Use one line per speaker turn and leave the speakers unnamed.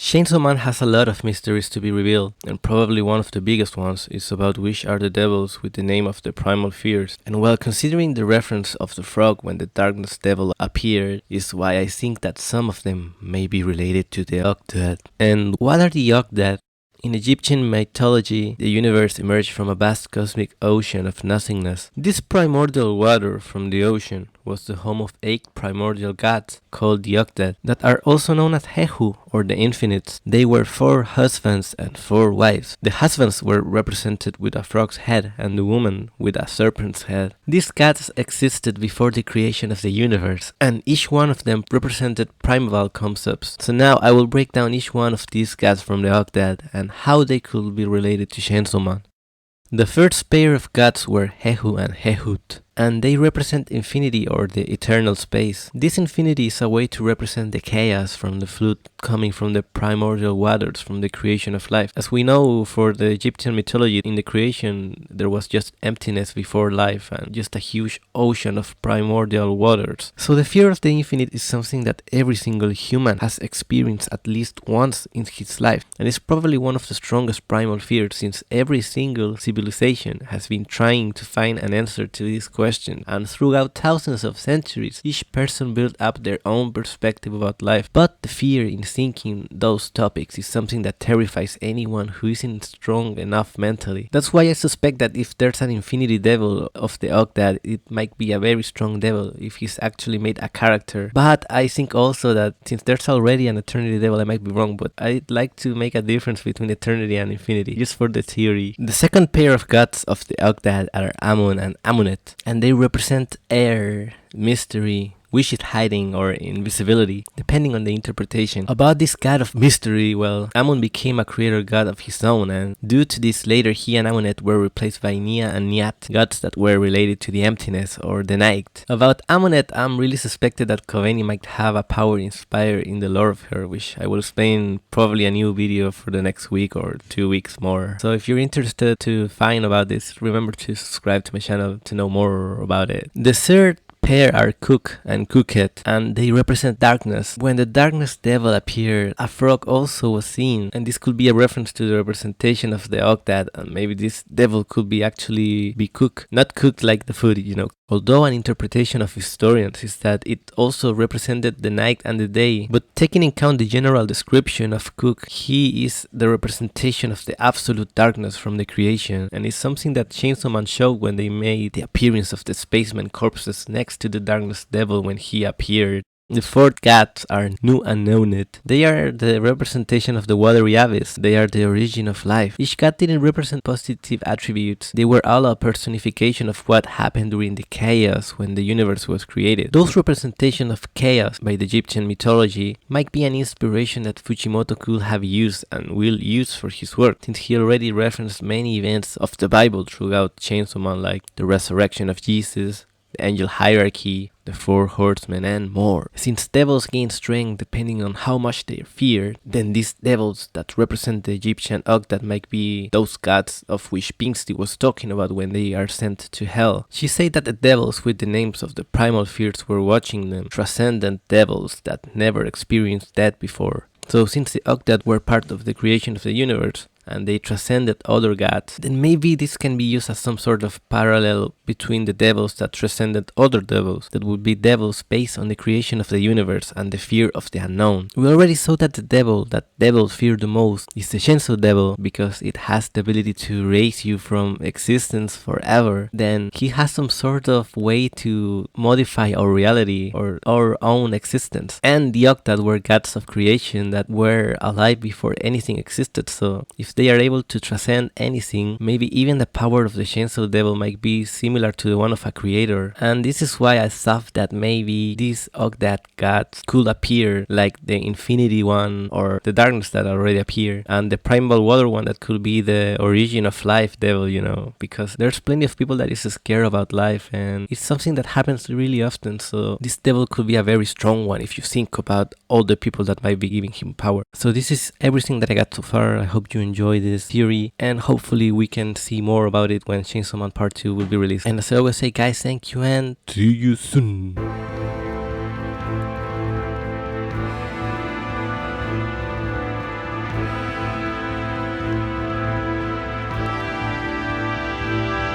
Chainsaw Man has a lot of mysteries to be revealed, and probably one of the biggest ones is about which are the devils with the name of the Primal fears. And while considering the reference of the frog when the Darkness Devil appeared is why I think that some of them may be related to the Ogdoad. And what are the Ogdoad? In Egyptian mythology, the universe emerged from a vast cosmic ocean of nothingness. This primordial water from the ocean was the home of 8 primordial gods, called the Ogdoad, that are also known as Hehu, or the Infinites. They were 4 husbands and 4 wives. The husbands were represented with a frog's head and the woman with a serpent's head. These gods existed before the creation of the universe, and each one of them represented primal concepts. So now I will break down each one of these gods from the Ogdoad and how they could be related to Chainsaw Man. The first pair of gods were Hehu and Hehut, and they represent infinity or the eternal space. This infinity is a way to represent the chaos from the flood coming from the primordial waters from the creation of life. As we know, for the Egyptian mythology, in the creation there was just emptiness before life and just a huge ocean of primordial waters. So the fear of the infinite is something that every single human has experienced at least once in his life, and it's probably one of the strongest primal fears, since every single civilization has been trying to find an answer to this question, and throughout thousands of centuries each person built up their own perspective about life. But the fear in thinking those topics is something that terrifies anyone who isn't strong enough mentally. That's why I suspect that if there's an infinity devil of the Ogdoad, it might be a very strong devil if he's actually made a character. But I think also that since there's already an eternity devil, I might be wrong, but I'd like to make a difference between eternity and infinity, just for the theory. The second pair of gods of the Ogdoad are Amun and Amunet, and they represent air, mystery, wishes hiding, or invisibility, depending on the interpretation. About this god of mystery, well, Amun became a creator god of his own, and due to this later he and Amunet were replaced by Nia and Nyat, gods that were related to the emptiness or the night. About Amunet, I'm really suspected that Kaveni might have a power inspired in the lore of her, which I will explain probably a new video for the next week or 2 weeks more. So if you're interested to find about this, remember to subscribe to my channel to know more about it. The third pair are Cook and Cookette, and they represent darkness. When the Darkness Devil appeared, a frog also was seen, and this could be a reference to the representation of the Ogdoad, and maybe this devil could be actually be Cook, not cooked like the food, you know. Although an interpretation of historians is that it also represented the night and the day, but taking into account the general description of Cook, he is the representation of the absolute darkness from the creation, and it's something that Chainsaw Man showed when they made the appearance of the spaceman corpses next to the Darkness Devil when he appeared. The fourth gods are Nu and Nonet. They are the representation of the watery abyss. They are the origin of life. Each god didn't represent positive attributes. They were all a personification of what happened during the chaos when the universe was created. Those representations of chaos by the Egyptian mythology might be an inspiration that Fujimoto could have used and will use for his work, since he already referenced many events of the Bible throughout Chainsaw Man, like the resurrection of Jesus, the angel hierarchy, the 4 horsemen, and more. Since devils gain strength depending on how much they are feared, then these devils that represent the Egyptian Ogdoad might be those gods of which Pingsti was talking about when they are sent to hell. She said that the devils with the names of the primal fears were watching them, transcendent devils that never experienced death before. So since the Ogdoad were part of the creation of the universe, and they transcended other gods, then maybe this can be used as some sort of parallel between the devils that transcended other devils, that would be devils based on the creation of the universe and the fear of the unknown. We already saw that the devil that devils fear the most is the Chainsaw Devil, because it has the ability to raise you from existence forever. Then he has some sort of way to modify our reality or our own existence. And the Ogdoad were gods of creation that were alive before anything existed, so if they are able to transcend anything, maybe even the power of the Chainsaw Devil might be similar to the one of a creator. And this is why I thought that maybe these Ogdoad gods could appear like the Infinity one or the Darkness that already appeared, and the Primal Water one that could be the origin of life devil, you know, because there's plenty of people that is scared about life, and it's something that happens really often. So this devil could be a very strong one if you think about all the people that might be giving him power. So this is everything that I got so far. I hope you enjoy this theory, and hopefully we can see more about it when Chainsaw Man Part 2 will be released. And as I always say, guys, thank you and see you soon.